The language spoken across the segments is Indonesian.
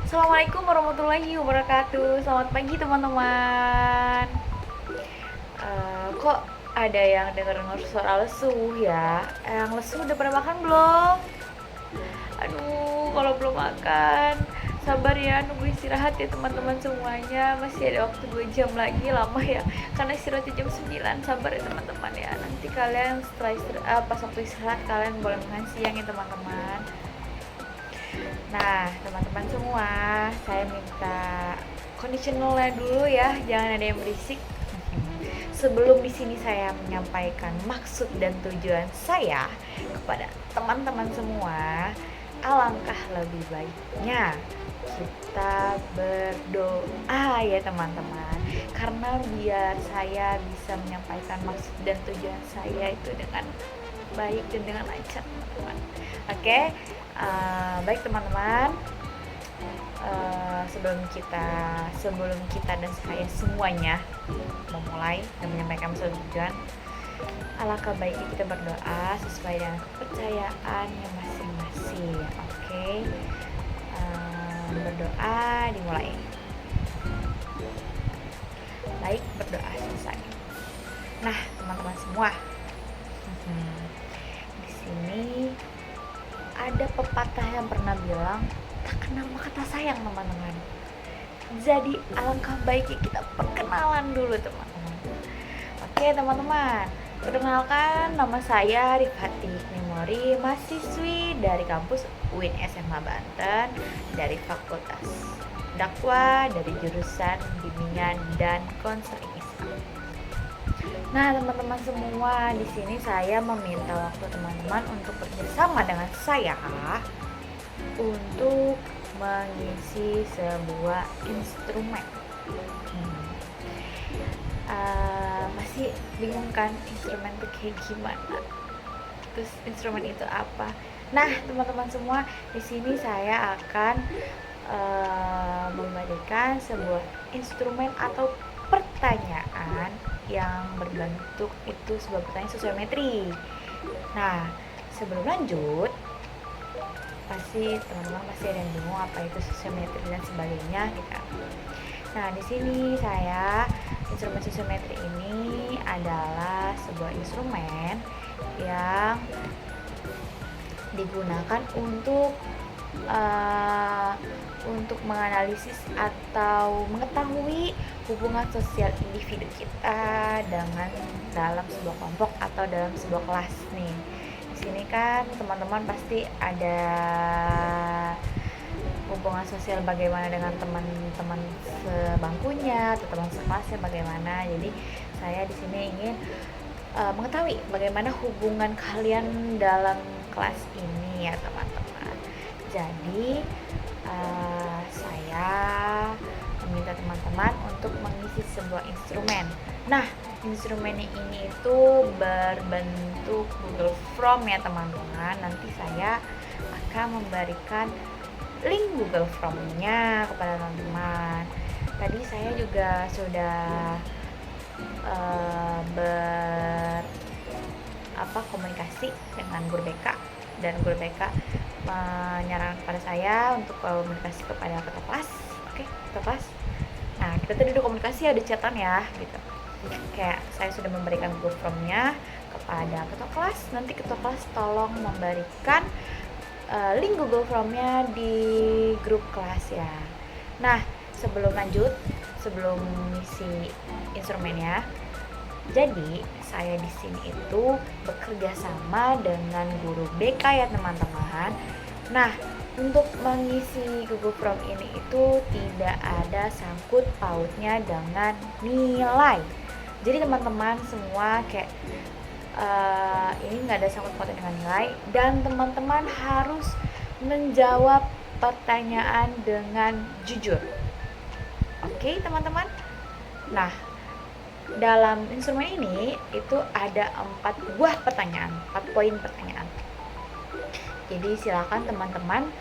Assalamualaikum warahmatullahi wabarakatuh. Selamat pagi teman-teman. Kok ada yang denger-denger suara lesu ya? Yang lesu udah pada makan belum? Aduh, kalau belum makan, sabar ya, nunggu istirahat ya teman-teman semuanya. Masih ada waktu 2 jam lagi, lama ya. Karena istirahatnya jam 9, sabar ya teman-teman ya. Nanti kalian setelah pas waktu istirahat kalian boleh makan siang ya teman-teman. Nah, teman-teman semua, saya minta conditionalnya dulu ya, jangan ada yang berisik. Sebelum di sini saya menyampaikan maksud dan tujuan saya kepada teman-teman semua, alangkah lebih baiknya kita berdoa ya teman-teman. Karena biar saya bisa menyampaikan maksud dan tujuan saya itu dengan baik dan dengan lancar teman-teman. Oke, baik teman-teman. Sebelum kita dan saya semuanya memulai dan menyampaikan maksud tujuan, alangkah baiknya kita berdoa sesuai dengan kepercayaannya masing-masing. Oke, berdoa dimulai. Baik, berdoa selesai. Nah, teman-teman semua, di sini ada pepatah yang pernah bilang, tak kenal maka tak sayang teman-teman. Jadi alangkah baiknya kita perkenalan dulu teman-teman. Oke teman-teman, perkenalkan nama saya Rifati Memori, mahasiswi dari kampus UIN SMA Banten dari Fakultas Dakwah dari jurusan Bimbingan dan Konseling Islam. Nah, teman-teman semua, di sini saya meminta waktu teman-teman untuk bekerjasama dengan saya untuk mengisi sebuah instrumen. Masih bingung kan instrumen itu kayak gimana? Terus instrumen itu apa? Nah, teman-teman semua, di sini saya akan memberikan sebuah instrumen atau pertanyaan yang berbentuk itu sebuah pertanyaan sosiometri. Nah, sebelum lanjut, pasti teman-teman masih ada yang bingung apa itu sosiometri dan sebagainya gitu. Nah, di sini instrumen sosiometri ini adalah sebuah instrumen yang digunakan untuk menganalisis atau mengetahui hubungan sosial individu kita dengan dalam sebuah kelompok atau dalam sebuah kelas nih. Di sini kan teman-teman pasti ada hubungan sosial bagaimana dengan teman-teman sebangkunya atau teman sekelasnya bagaimana. Jadi saya di sini ingin mengetahui bagaimana hubungan kalian dalam kelas ini ya teman-teman. Jadi saya meminta teman-teman untuk mengisi sebuah instrumen. Nah, instrumen ini itu berbentuk Google Form ya teman-teman. Nanti saya akan memberikan link Google Form-nya kepada teman-teman. Tadi saya juga sudah komunikasi dengan guru BK, dan guru BK menyarankan kepada saya untuk komunikasi kepada ketua kelas. Oke, ketua kelas. Nah, kita tadi udah komunikasi, ada chatan ya gitu. Kayak saya sudah memberikan Google Form-nya kepada ketua kelas. Nanti ketua kelas tolong memberikan link Google Form-nya di grup kelas ya. Nah, sebelum mengisi instrumennya, jadi saya di sini itu bekerja sama dengan guru BK ya teman-teman. Nah, untuk mengisi Google Form ini itu tidak ada sangkut pautnya dengan nilai. Jadi teman-teman semua kayak ini nggak ada sangkut pautnya dengan nilai, dan teman-teman harus menjawab pertanyaan dengan jujur. Oke teman-teman. Nah, dalam instrumen ini itu ada 4 poin pertanyaan. Jadi silakan teman-teman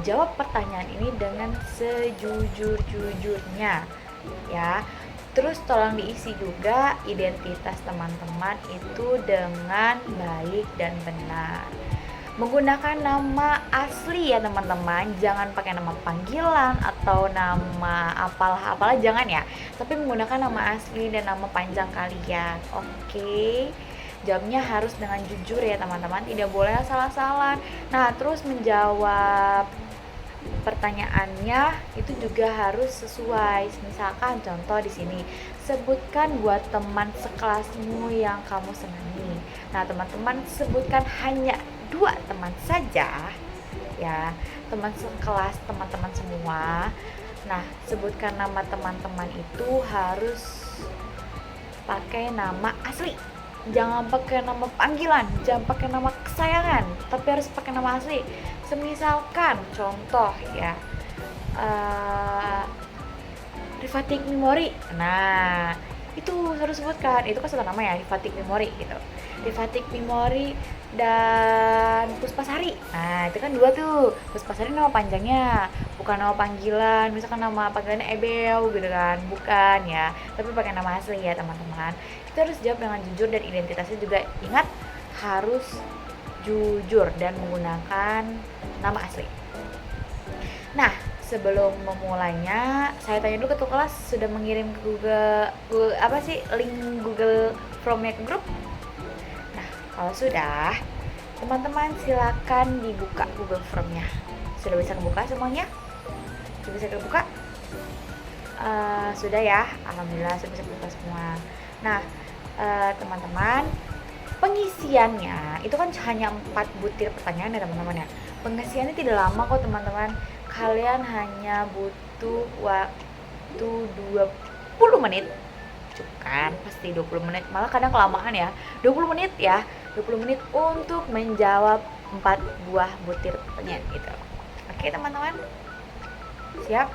jawab pertanyaan ini dengan sejujur-jujurnya ya. Terus tolong diisi juga identitas teman-teman itu dengan baik dan benar. menggunakan nama asli ya teman-teman, jangan pakai nama panggilan atau nama apalah jangan ya, tapi menggunakan nama asli dan nama panjang kalian. Oke, jawabnya harus dengan jujur ya teman-teman, tidak boleh salah-salah. Nah, terus menjawab pertanyaannya itu juga harus sesuai. Misalkan contoh di sini, sebutkan buat teman sekelasmu yang kamu senangi. Nah, teman-teman sebutkan hanya 2 teman saja ya, teman sekelas teman-teman semua. Nah, sebutkan nama teman-teman itu harus pakai nama asli, jangan pakai nama panggilan, jangan pakai nama kesayangan, tapi harus pakai nama asli. Semisalkan contoh ya, Rifatik Memori. Nah, itu harus sebutkan, itu kan satu nama ya, Rifatik Memori gitu. Rifatik Memori dan Puspasari. Nah, itu kan 2 tuh. Puspasari nama panjangnya, bukan nama panggilan. Misalkan nama panggilannya Ebel gitu kan, bukan ya. Tapi pakai nama asli ya, teman-teman. Itu harus jawab dengan jujur dan identitasnya juga ingat harus jujur dan menggunakan nama asli. Nah, sebelum memulainya, saya tanya dulu ketua kelas sudah mengirim ke Google apa sih link Google Form-nya ke grup? Nah, kalau sudah, teman-teman silakan dibuka Google Form-nya. Sudah bisa kebuka semuanya? Sudah bisa kebuka? Sudah ya, alhamdulillah sudah bisa kebuka semua. Nah, teman-teman, pengisiannya itu kan hanya 4 butir pertanyaan ya teman-teman ya. Pengisiannya tidak lama kok teman-teman. Kalian hanya butuh waktu 20 menit. Kan pasti 20 menit, malah kadang kelamaan ya. 20 menit ya. 20 menit untuk menjawab 4 buah butir pertanyaan gitu. Oke, teman-teman. Siap?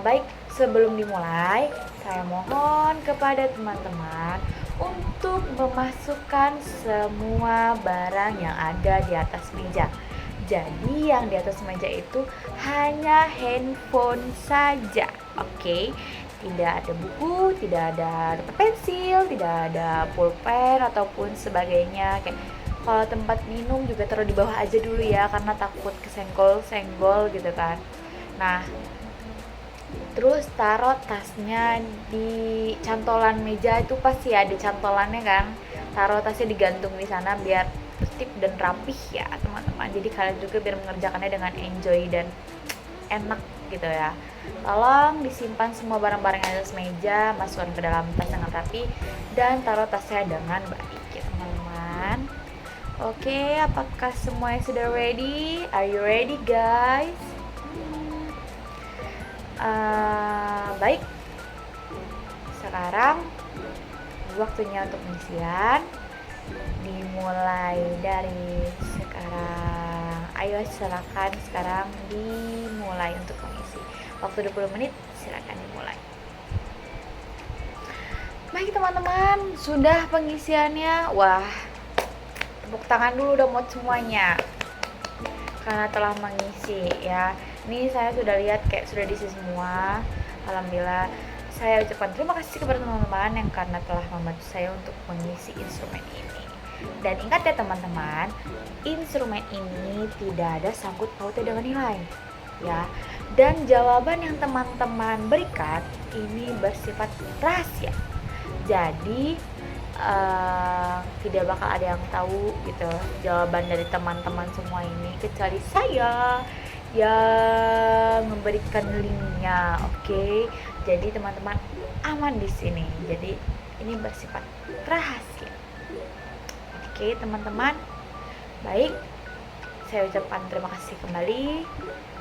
Baik, sebelum dimulai, saya mohon kepada teman-teman untuk memasukkan semua barang yang ada di atas meja. Jadi yang di atas meja itu hanya handphone saja, oke? Tidak ada buku, tidak ada pensil, tidak ada pulpen ataupun sebagainya. Kayak kalau tempat minum juga taruh di bawah aja dulu ya, karena takut kesenggol-senggol gitu kan. Nah, terus taruh tasnya di cantolan meja, itu pasti ada cantolannya kan. Taruh tasnya digantung di sana biar tertib dan rapih ya teman-teman. Jadi kalian juga biar mengerjakannya dengan enjoy dan enak gitu ya. Tolong disimpan semua barang-barang yang ada di meja, masukkan ke dalam tas dengan rapi dan taruh tasnya dengan baik ya teman-teman. Oke, apakah semuanya sudah ready? Are you ready guys? Baik, sekarang waktunya untuk pengisian dimulai dari sekarang. Ayo silakan sekarang dimulai untuk mengisi. Waktu 20 menit silakan dimulai. Baik teman-teman, sudah pengisiannya. Wah, tepuk tangan dulu udah mau semuanya karena telah mengisi ya. Ini saya sudah lihat kayak sudah diisi semua. Alhamdulillah. Saya ucapkan terima kasih kepada teman-teman yang karena telah membantu saya untuk mengisi instrumen ini. Dan ingat ya teman-teman, instrumen ini tidak ada sangkut pautnya dengan nilai ya. Dan jawaban yang teman-teman berikan ini bersifat rahasia. Jadi tidak bakal ada yang tahu gitu jawaban dari teman-teman semua ini kecuali saya yang memberikan linknya. Oke, jadi teman-teman aman di sini. Jadi ini bersifat rahasia. Oke, teman-teman. Baik, saya ucapkan terima kasih kembali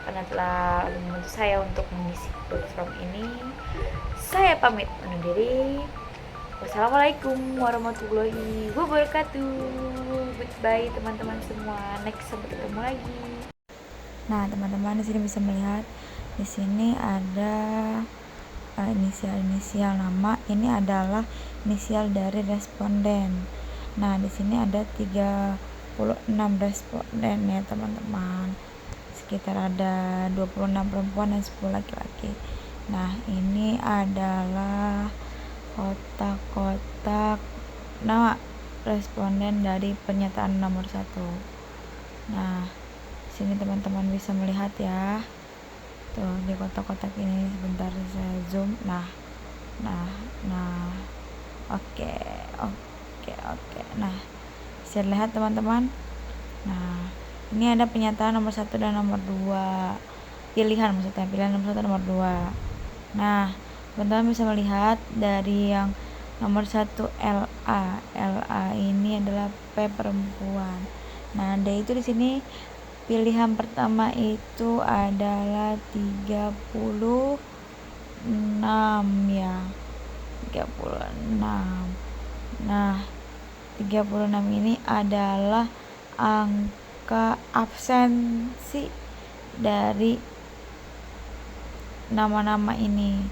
karena telah membantu saya untuk mengisi Google Form ini. Saya pamit undur diri. Wassalamualaikum warahmatullahi wabarakatuh. Goodbye teman-teman semua. Next, sampai ketemu lagi. Nah, teman-teman di sini bisa melihat di sini ada inisial nama. Ini adalah inisial dari responden. Nah, di sini ada 36 responden ya, teman-teman. Sekitar ada 26 perempuan dan 10 laki-laki. Nah, ini adalah kotak-kotak nama responden dari pernyataan nomor 1. Nah, sini teman-teman bisa melihat ya. Tuh, di kotak-kotak ini sebentar saya zoom. Nah. Oke. Nah, bisa lihat teman-teman. Nah, ini ada pernyataan nomor 1 dan nomor 2. Pilihan nomor 1 nomor 2. Nah, teman-teman bisa melihat dari yang nomor 1 LA. LA ini adalah P perempuan. Nah, D itu di sini pilihan pertama itu adalah 36 ya. 36. Nah, 36 ini adalah angka absensi dari nama-nama ini.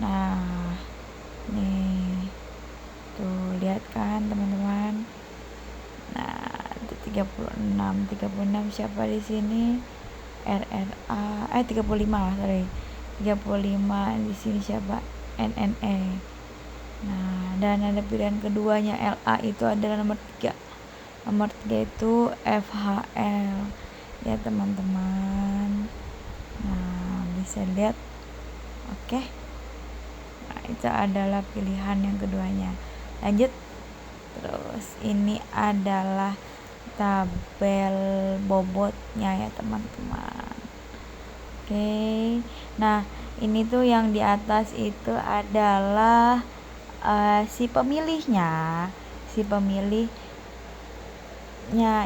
Nah, nih tuh lihat kan teman-teman. Nah, itu 36 siapa di sini? RRA 35 sorry. 35 di sini siapa? NNE. Nah, dan ada pilihan keduanya LA itu adalah nomor 3. Nomor 3 itu FHL ya teman-teman. Nah, bisa lihat. Oke. Nah, itu adalah pilihan yang keduanya. Lanjut. Terus ini adalah tabel bobotnya ya teman-teman. Oke. Nah, ini tuh yang di atas itu adalah si pemilihnya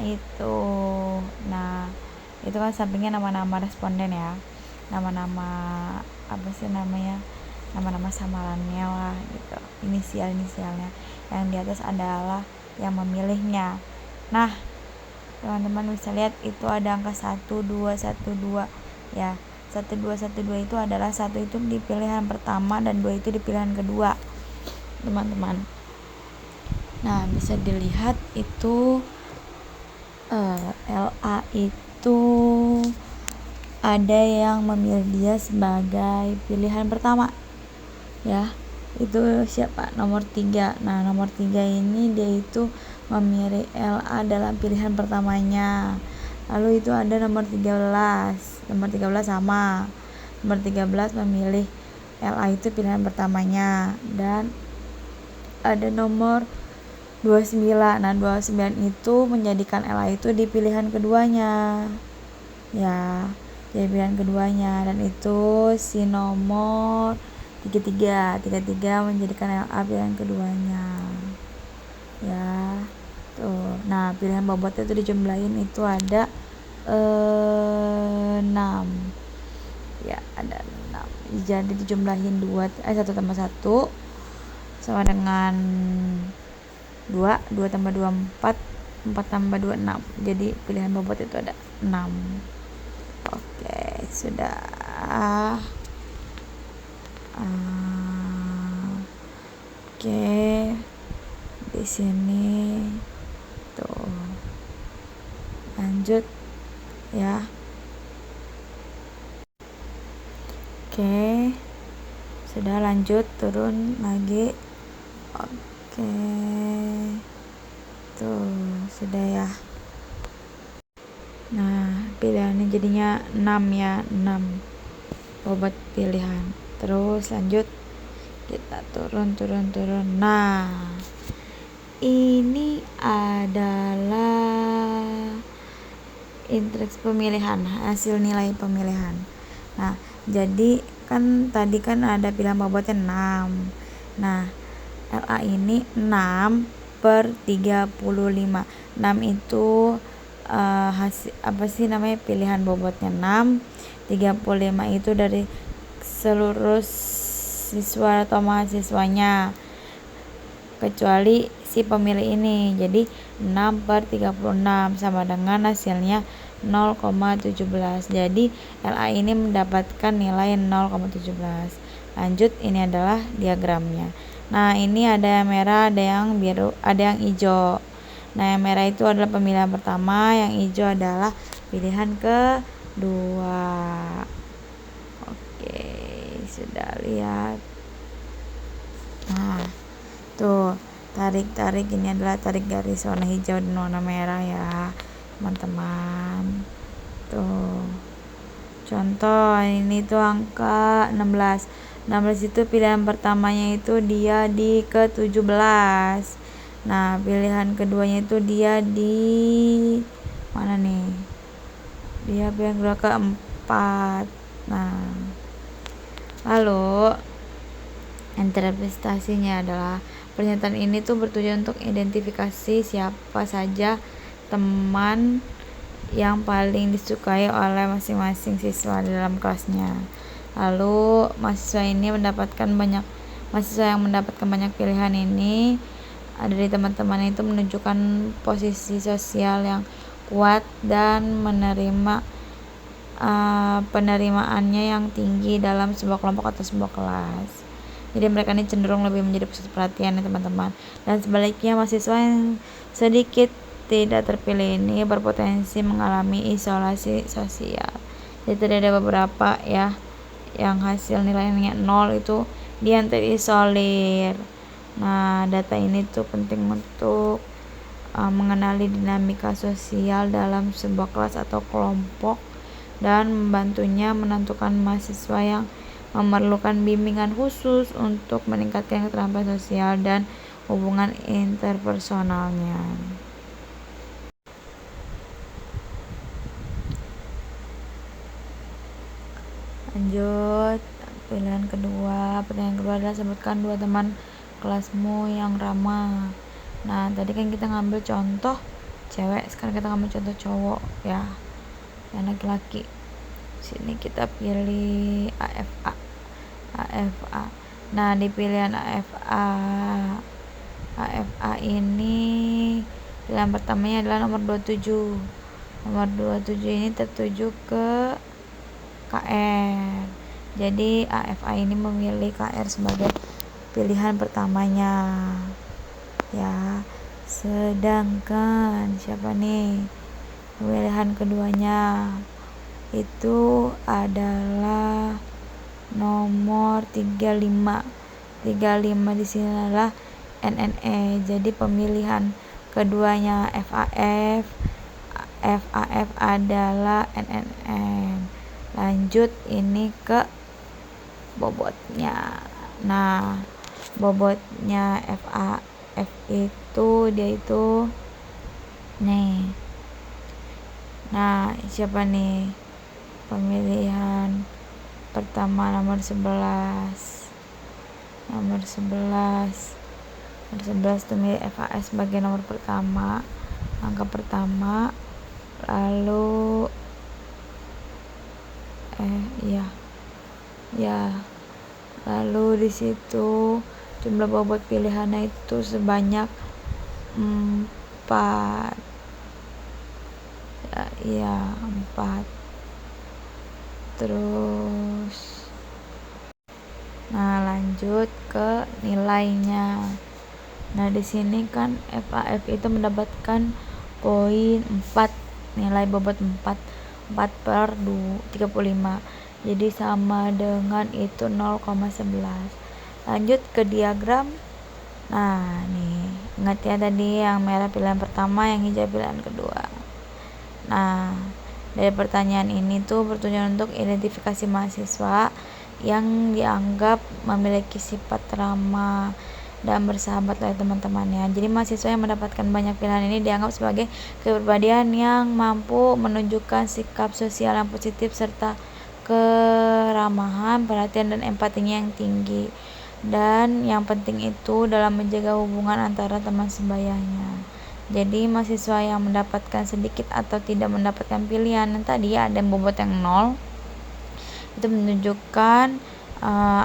itu. Nah, itu kan sampingnya nama-nama responden ya, nama-nama apa sih namanya, nama-nama samarannya lah gitu, inisialnya. Yang di atas adalah yang memilihnya. Nah, teman-teman bisa lihat itu ada angka 1212 ya. 1212 itu adalah 1 itu di pilihan pertama dan 2 itu di pilihan kedua teman-teman. Nah, bisa dilihat itu LA itu ada yang memilih dia sebagai pilihan pertama ya. Itu siapa? Nomor 3. Nah, nomor 3 ini dia itu memilih LA dalam pilihan pertamanya. Lalu itu ada nomor 13. Nomor 13 sama. Nomor 13 memilih LA itu pilihan pertamanya. Dan ada nomor 29. Nah, 29 itu menjadikan LA itu di pilihan keduanya. Ya, di pilihan keduanya, dan itu si nomor 33 menjadikan LA pilihan keduanya. Ya. Tuh. Nah, pilihan bobotnya itu dijumlahin itu ada 6. Ya, ada 6. Jadi dijumlahin 1 tambah 1 sama dengan 2 tambah 2 4 tambah 2 6. Jadi pilihan bobot itu ada 6. Oke, sudah. Oke. Di sini tuh. Lanjut ya. Oke. Sudah, lanjut turun lagi. Oke. Tuh, sudah ya. Nah, pilihannya jadinya 6 ya, 6 bobot pilihan. Terus lanjut kita turun. Nah, ini adalah indeks pemilihan, hasil nilai pemilihan. Nah, jadi kan tadi kan ada pilihan bobotnya 6. Nah, LA ini 6 per 35. 6 itu hasil apa sih namanya, pilihan bobotnya 6. 35 itu dari seluruh siswa atau mahasiswanya kecuali si pemilih ini. Jadi 6 per 36 sama dengan hasilnya 0,17. Jadi LA ini mendapatkan nilai 0,17. Lanjut, ini adalah diagramnya. Nah, ini ada yang merah, ada yang biru, ada yang hijau. Nah, yang merah itu adalah pemilihan pertama, yang hijau adalah pilihan kedua. Oke, sudah lihat. Nah, tuh, ntar tarik ini adalah tarik garis warna hijau dan warna merah ya teman-teman. Tuh contoh ini tuh angka 16 itu pilihan pertamanya itu dia di ke 17. Nah pilihan keduanya itu dia di mana nih, dia pilihan kedua ke 4. Nah lalu interpretasinya adalah pernyataan ini tuh bertujuan untuk identifikasi siapa saja teman yang paling disukai oleh masing-masing siswa dalam kelasnya. Lalu mahasiswa yang mendapatkan banyak pilihan ini dari teman-teman itu menunjukkan posisi sosial yang kuat dan menerima penerimaannya yang tinggi dalam sebuah kelompok atau sebuah kelas. Jadi mereka ini cenderung lebih menjadi pusat perhatian ya teman-teman. Dan sebaliknya mahasiswa yang sedikit tidak terpilih ini berpotensi mengalami isolasi sosial. Jadi tadi ada beberapa ya yang hasil nilainya 0 itu dia terisolir. Nah data ini tuh penting untuk mengenali dinamika sosial dalam sebuah kelas atau kelompok dan membantunya menentukan mahasiswa yang memerlukan bimbingan khusus untuk meningkatkan keterampilan sosial dan hubungan interpersonalnya. Lanjut, pertanyaan kedua adalah sebutkan 2 teman kelasmu yang ramah. Nah tadi kan kita ngambil contoh cewek, sekarang kita ngambil contoh cowok ya, yang laki-laki. Sini kita pilih AFA. Nah di pilihan AFA ini pilihan pertamanya adalah nomor 27. Nomor 27 ini tertuju ke KR. Jadi AFA ini memilih KR sebagai pilihan pertamanya ya. Sedangkan siapa nih pilihan keduanya itu adalah nomor 35 di sini adalah NNE. Jadi pemilihan keduanya FAF adalah NNN. Lanjut ini ke bobotnya. Nah bobotnya FAF itu dia itu nih. Nah siapa nih pemilihan pertama nomor 11 itu milih FAS sebagai nomor pertama, angka pertama. Lalu lalu di situ jumlah bobot pilihannya itu sebanyak 4 4. Terus lanjut ke nilainya. Nah di sini kan FAF itu mendapatkan poin 4, nilai bobot 4 per 35, jadi sama dengan itu 0,11. Lanjut ke diagram. Nah nih ingat ya tadi yang merah pilihan pertama, yang hijau pilihan kedua. Nah dari pertanyaan ini tuh bertujuan untuk identifikasi mahasiswa yang dianggap memiliki sifat ramah dan bersahabat oleh teman-temannya. Jadi mahasiswa yang mendapatkan banyak pilihan ini dianggap sebagai kepribadian yang mampu menunjukkan sikap sosial yang positif serta keramahan, perhatian dan empatinya yang tinggi. Dan yang penting itu dalam menjaga hubungan antara teman sebayanya. Jadi mahasiswa yang mendapatkan sedikit atau tidak mendapatkan pilihan yang tadi ada bobot yang 0, itu menunjukkan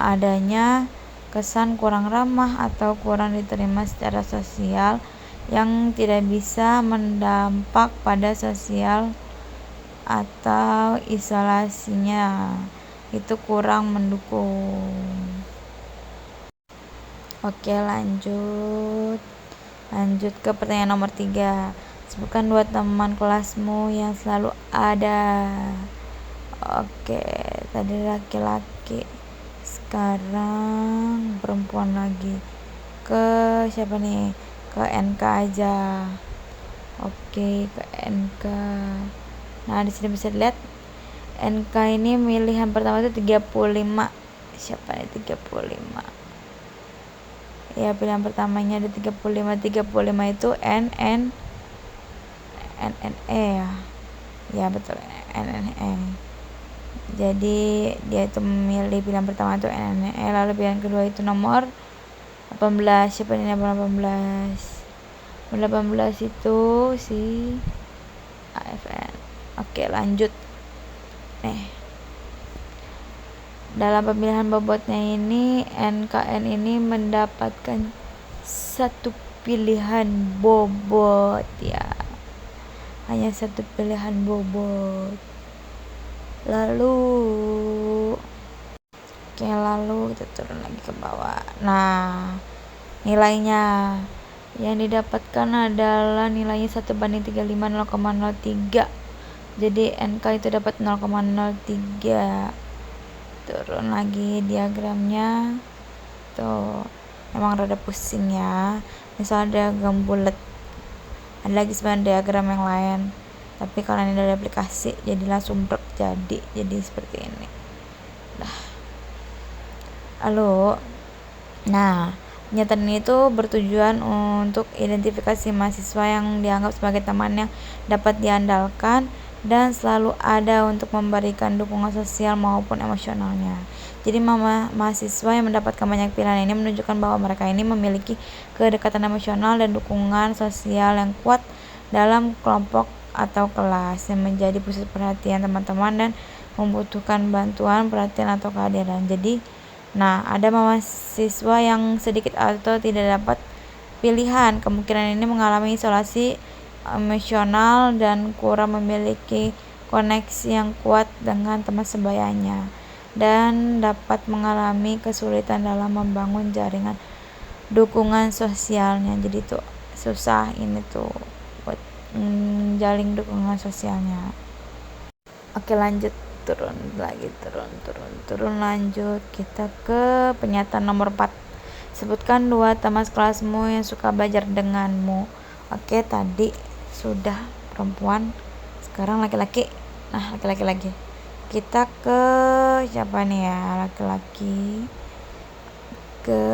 adanya kesan kurang ramah atau kurang diterima secara sosial yang tidak bisa mendampak pada sosial atau isolasinya itu kurang mendukung. Oke lanjut ke pertanyaan nomor 3. Sebutkan 2 teman kelasmu yang selalu ada. Oke, tadi laki-laki, sekarang perempuan lagi. Ke siapa nih? ke NK aja. Oke, ke NK. Nah, di sini bisa dilihat NK ini pilihan pertama itu 35. Siapa nih 35? Ya, pilihan pertamanya ada 35. 35 itu NNE ya. Ya, betul, NNE. Jadi dia itu memilih pilihan pertama itu NNE, lalu pilihan kedua itu nomor 18. Siapa ini nomor 18? Nomor 18 itu si AFN. Oke, lanjut. Dalam pemilihan bobotnya ini, NKN ini mendapatkan satu pilihan bobot ya. Hanya satu pilihan bobot. Lalu kita turun lagi ke bawah. Nah, nilainya yang didapatkan adalah nilainya 1:35, 0,03. Jadi NK itu dapat 0,03. Turun lagi diagramnya. Tuh, emang rada pusing ya. Misalnya diagram bulat. Ada lagi sebenarnya diagram yang lain. Tapi kalau ini dari aplikasi jadi langsung jadi seperti ini. Lalu, pernyataan itu bertujuan untuk identifikasi mahasiswa yang dianggap sebagai teman yang dapat diandalkan dan selalu ada untuk memberikan dukungan sosial maupun emosionalnya. Jadi mahasiswa yang mendapatkan banyak pilihan ini menunjukkan bahwa mereka ini memiliki kedekatan emosional dan dukungan sosial yang kuat dalam kelompok atau kelas yang menjadi pusat perhatian teman-teman dan membutuhkan bantuan, perhatian atau kehadiran. Jadi, ada mahasiswa yang sedikit atau tidak dapat pilihan. Kemungkinan ini mengalami isolasi emosional dan kurang memiliki koneksi yang kuat dengan teman sebayanya dan dapat mengalami kesulitan dalam membangun jaringan dukungan sosialnya. Jadi tuh susah ini tuh buat menjalin dukungan sosialnya. Oke, lanjut. Turun lanjut kita ke pernyataan nomor 4. Sebutkan 2 teman kelasmu yang suka belajar denganmu. Oke, tadi sudah perempuan, sekarang laki-laki. Laki-laki lagi. Kita ke siapa nih ya? Laki-laki ke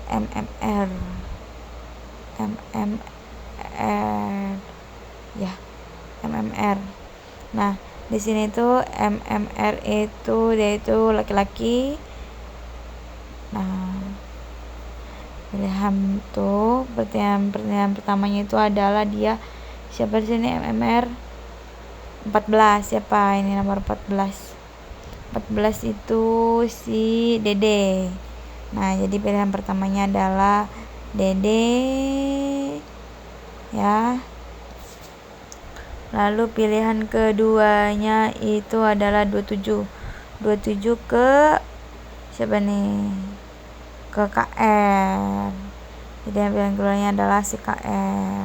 MMR ya, MMR. Di sini tuh MMR itu dia itu laki-laki. Pilihan tuh pertanyaan pertamanya itu adalah dia siapa di sini MMR 14. Siapa ini nomor 14? 14 itu si Dede. Jadi pilihan pertamanya adalah Dede ya. Lalu pilihan keduanya itu adalah 27. 27 ke siapa nih? Ke KR. Jadi pilihan keduanya adalah si KR.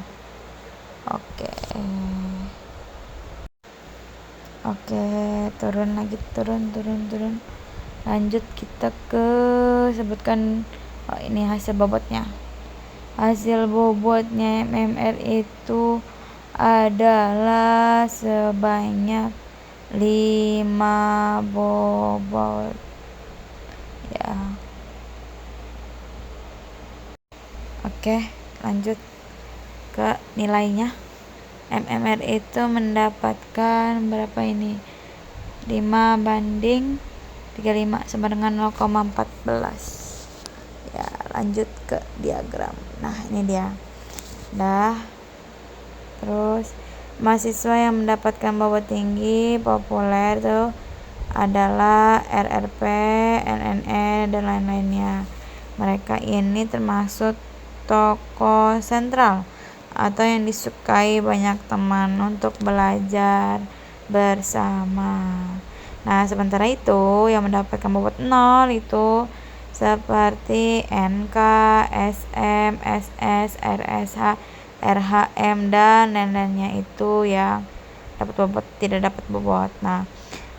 Oke, turun lagi, turun. Lanjut kita ke sebutkan ini hasil bobotnya. Hasil bobotnya MMR itu adalah sebanyak 5 bobot ya. Oke, lanjut ke nilainya. MMR itu mendapatkan berapa ini? 5:35 sama dengan 0,14 ya. Lanjut ke diagram. Ini dia. Terus mahasiswa yang mendapatkan bobot tinggi populer tuh adalah RRP, NNE dan lain-lainnya. Mereka ini termasuk tokoh sentral atau yang disukai banyak teman untuk belajar bersama. Sementara itu yang mendapatkan bobot 0 itu seperti NK, SM, SS, RSH, RHM dan lain-lainnya itu yang tidak dapat bobot.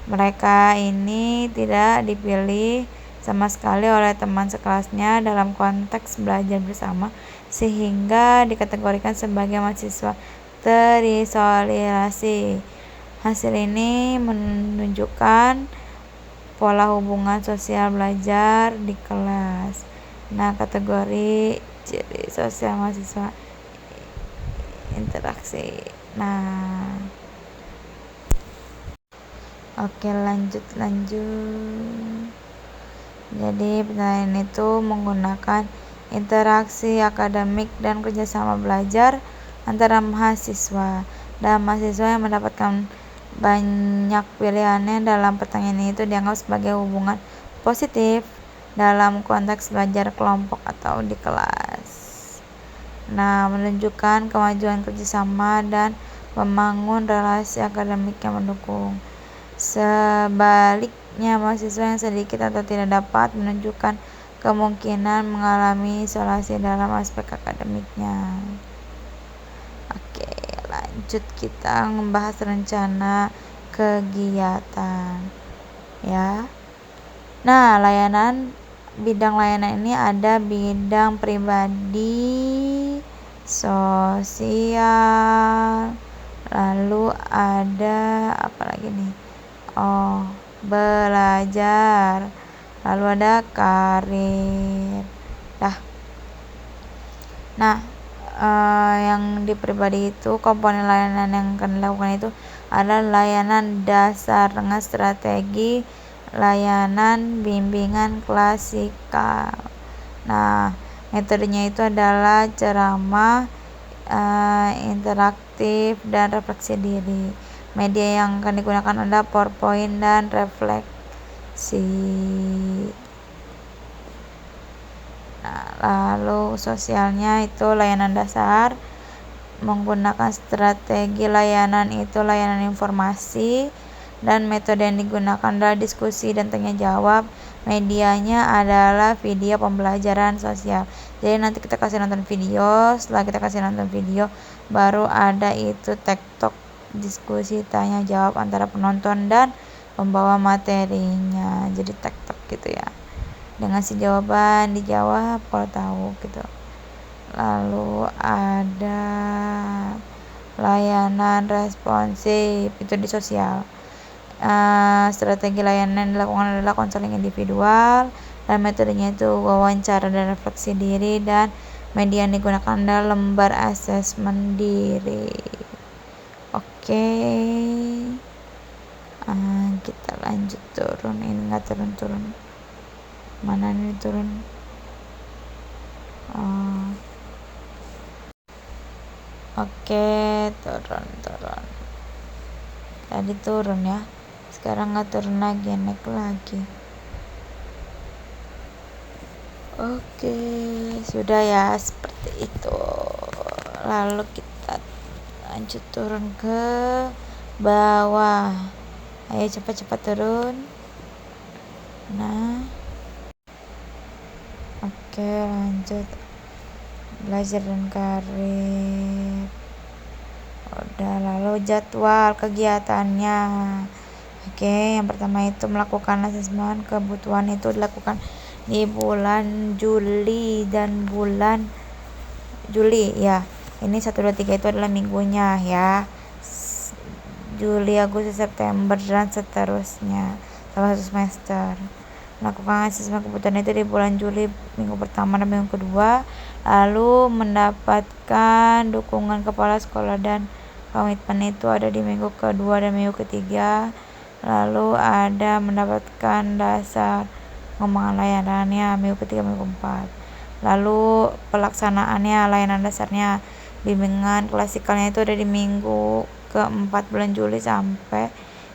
Mereka ini tidak dipilih sama sekali oleh teman sekelasnya dalam konteks belajar bersama, sehingga dikategorikan sebagai mahasiswa terisolasi. Hasil ini menunjukkan pola hubungan sosial belajar di kelas. Nah, kategori ciri sosial mahasiswa interaksi. Nah, oke, lanjut. Jadi penilaian itu menggunakan interaksi akademik dan kerjasama belajar antara mahasiswa. Dan mahasiswa yang mendapatkan banyak pilihannya dalam pertanyaan itu dianggap sebagai hubungan positif dalam konteks belajar kelompok atau di kelas. Nah, menunjukkan kemajuan kerjasama dan membangun relasi akademik yang mendukung. Sebaliknya, mahasiswa yang sedikit atau tidak dapat menunjukkan kemungkinan mengalami isolasi dalam aspek akademiknya. Oke, lanjut, kita membahas rencana kegiatan ya. Nah, bidang layanan ini ada bidang pribadi, sosial, lalu ada apa lagi nih? Belajar, lalu ada karir. Nah, yang di pribadi itu komponen layanan yang akan dilakukan itu adalah layanan dasar dengan strategi layanan bimbingan klasikal. Nah, metodenya itu adalah ceramah, interaktif, dan refleksi diri. Media yang akan digunakan adalah PowerPoint dan refleksi. Nah, lalu sosialnya itu layanan dasar menggunakan strategi layanan itu layanan informasi, dan metode yang digunakan adalah diskusi dan tanya jawab. Medianya adalah video pembelajaran sosial. Jadi nanti kita kasih nonton video, setelah kita kasih nonton video baru ada itu TikTok, diskusi tanya jawab antara penonton dan pembawa materinya. Jadi TikTok gitu ya, dengan si jawaban dijawab kalau tahu gitu. Lalu ada layanan responsif, itu di sosial. Strategi layanan yang dilakukan adalah konseling individual, dan metodenya itu wawancara dan refleksi diri, dan media yang digunakan adalah lembar asesmen diri. Oke. Kita lanjut turun. Ini nggak turun. Mana nih turun? Oke, turun. Tadi turun ya, sekarang nggak turun lagi, naik lagi. Oke, sudah ya, seperti itu. Lalu kita lanjut turun ke bawah. Ayo cepat turun. Nah, oke, lanjut. Belajar dan karir. Udah, lalu jadwal kegiatannya. Oke, yang pertama itu melakukan asesmen kebutuhan, itu dilakukan di bulan Juli dan bulan Juli ya. Ini 1, 2, 3 itu adalah minggunya ya. Juli, Agustus, September, dan seterusnya selama 1 semester. Melakukan asesmen kebutuhan itu di bulan Juli, minggu pertama dan minggu kedua. Lalu mendapatkan dukungan kepala sekolah dan komitmen itu ada di minggu kedua dan minggu ketiga. Lalu ada mendapatkan dasar pengembangan layanannya minggu ketiga, minggu keempat. Lalu pelaksanaannya, layanan dasarnya bimbingan klasikalnya itu ada di minggu keempat bulan Juli sampai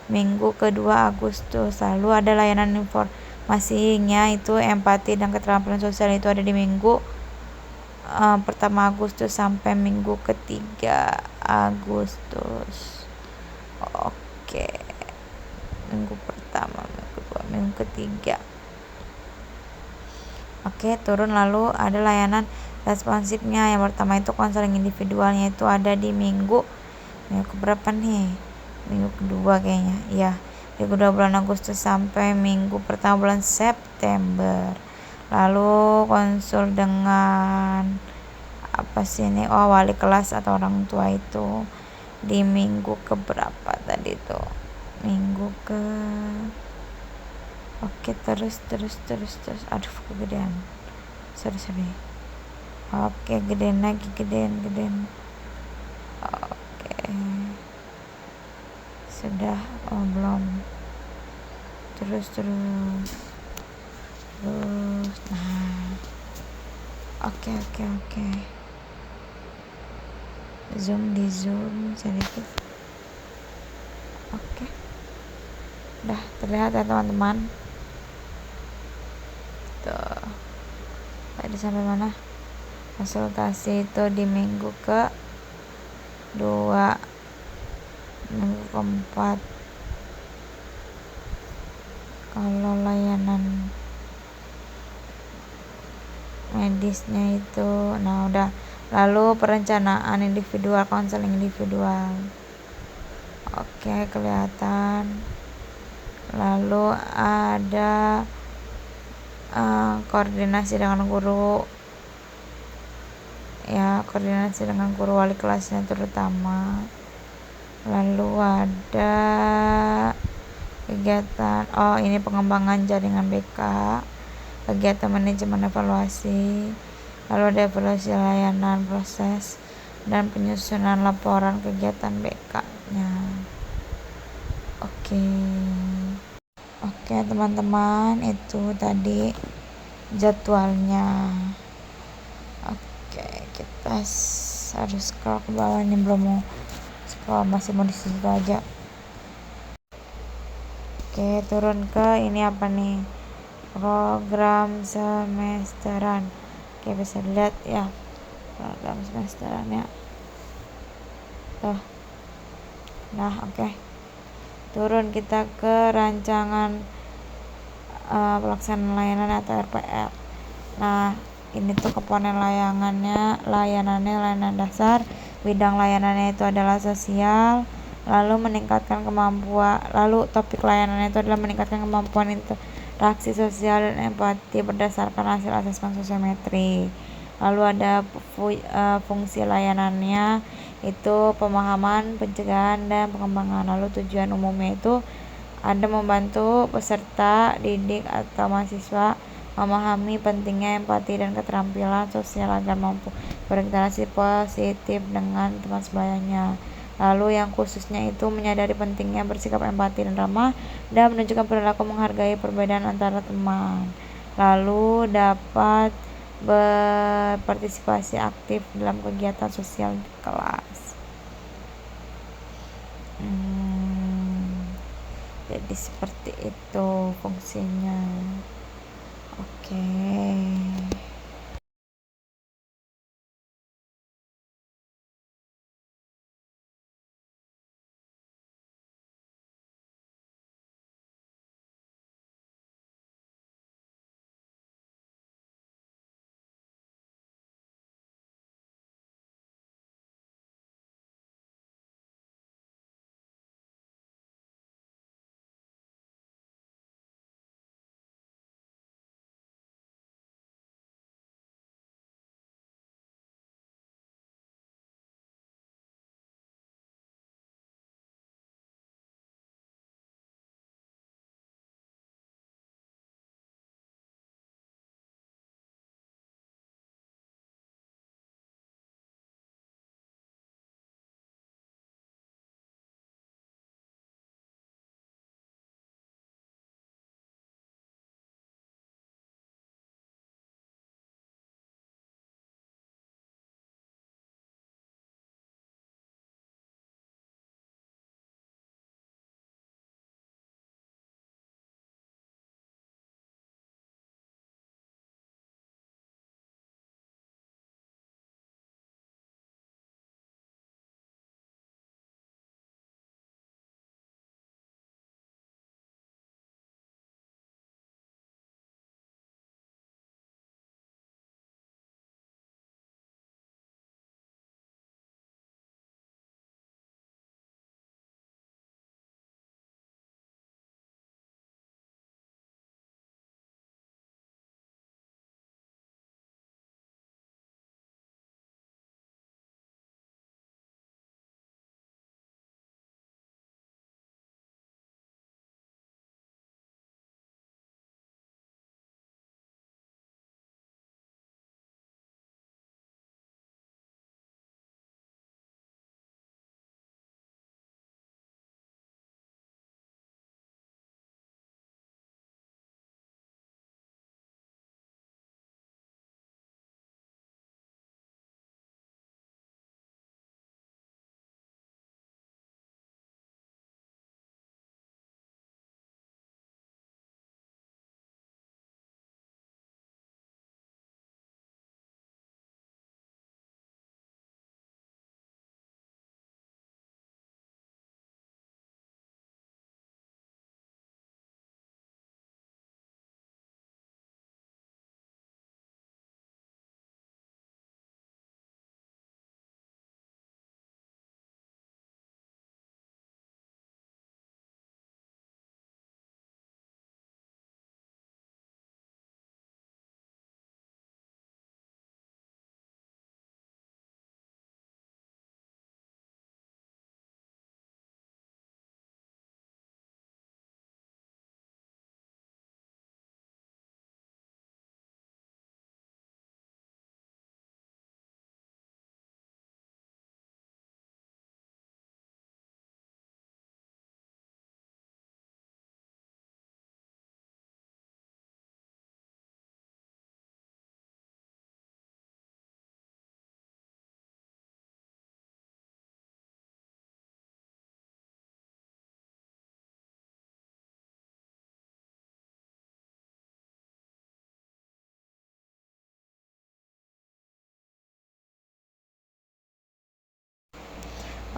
minggu kedua Agustus. Lalu ada layanan informasinya itu empati dan keterampilan sosial, itu ada di minggu pertama Agustus sampai minggu ketiga Agustus. Oke, minggu pertama, minggu kedua, minggu ketiga. Oke, turun. Lalu ada layanan responsifnya. Yang pertama itu konseling individualnya, itu ada di minggu keberapa nih? Minggu kedua kayaknya ya. di kedua bulan Agustus sampai minggu pertama bulan September. Lalu konsul dengan apa sih ini, wali kelas atau orang tua itu di minggu ke berapa tadi tuh, minggu ke, oke, terus aduh kegedean, sorry, oke, gedean lagi, gedean, oke, sudah, belum, terus, nah, oke, di zoom sedikit, oke, udah terlihat ya teman-teman. Tuh, tadi sampai mana? Konsultasi itu di minggu ke 2, minggu keempat. Kalau layanan medisnya itu, nah udah. Lalu perencanaan individual, konseling individual, oke, kelihatan. Lalu ada koordinasi dengan guru, ya, koordinasi dengan guru wali kelasnya terutama. Lalu ada kegiatan, ini pengembangan jaringan BK, kegiatan manajemen evaluasi, lalu ada evaluasi layanan, proses, dan penyusunan laporan kegiatan BK-nya. Oke teman-teman, itu tadi jadwalnya. Oke, kita harus scroll ke bawah, ini belum mau scroll, masih mau di situ aja. Oke, turun ke ini apa nih, program semesteran. Oke, bisa dilihat ya program semesteran ya. Tuh. Nah, oke. Turun kita ke rancangan pelaksanaan layanan atau RPL. Nah, ini tuh komponen layanan dasar. Bidang layanannya itu adalah sosial. Lalu topik layanannya itu adalah meningkatkan kemampuan interaksi sosial dan empati berdasarkan hasil asesmen sosiometri. Lalu ada fungsi layanannya itu pemahaman, pencegahan, dan pengembangan. Lalu tujuan umumnya itu ada membantu peserta didik atau mahasiswa memahami pentingnya empati dan keterampilan sosial agar mampu berinteraksi positif dengan teman sebayanya. Lalu yang khususnya itu menyadari pentingnya bersikap empati dan ramah dan menunjukkan perilaku menghargai perbedaan antara teman. Lalu dapat berpartisipasi aktif dalam kegiatan sosial di kelas. Jadi seperti itu fungsinya. Oke.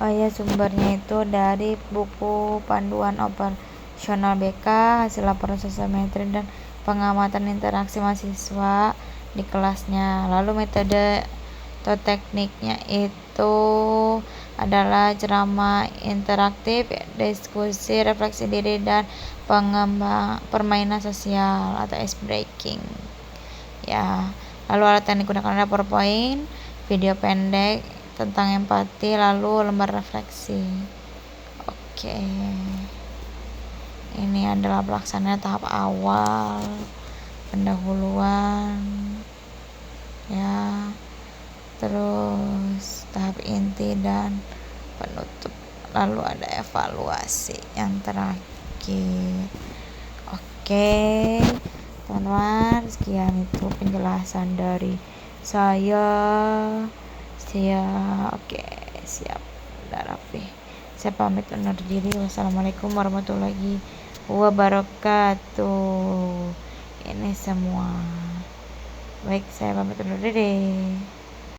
Oh ya, sumbernya itu dari buku panduan operasional BK, hasil laporan sosiometri dan pengamatan interaksi mahasiswa di kelasnya. Lalu metode atau tekniknya itu adalah ceramah interaktif, diskusi, refleksi diri, dan permainan sosial atau ice breaking. Ya, lalu alat yang digunakan adalah PowerPoint, video pendek tentang empati, lalu lembar refleksi. Oke, ini adalah pelaksanaan tahap awal, pendahuluan, ya, terus tahap inti dan penutup, lalu ada evaluasi yang terakhir. Oke teman-teman, sekian itu penjelasan dari saya. Oke, siap, udah rapi. Saya pamit undur diri. Wassalamualaikum warahmatullahi wabarakatuh. Ini semua. Baik, saya pamit undur diri.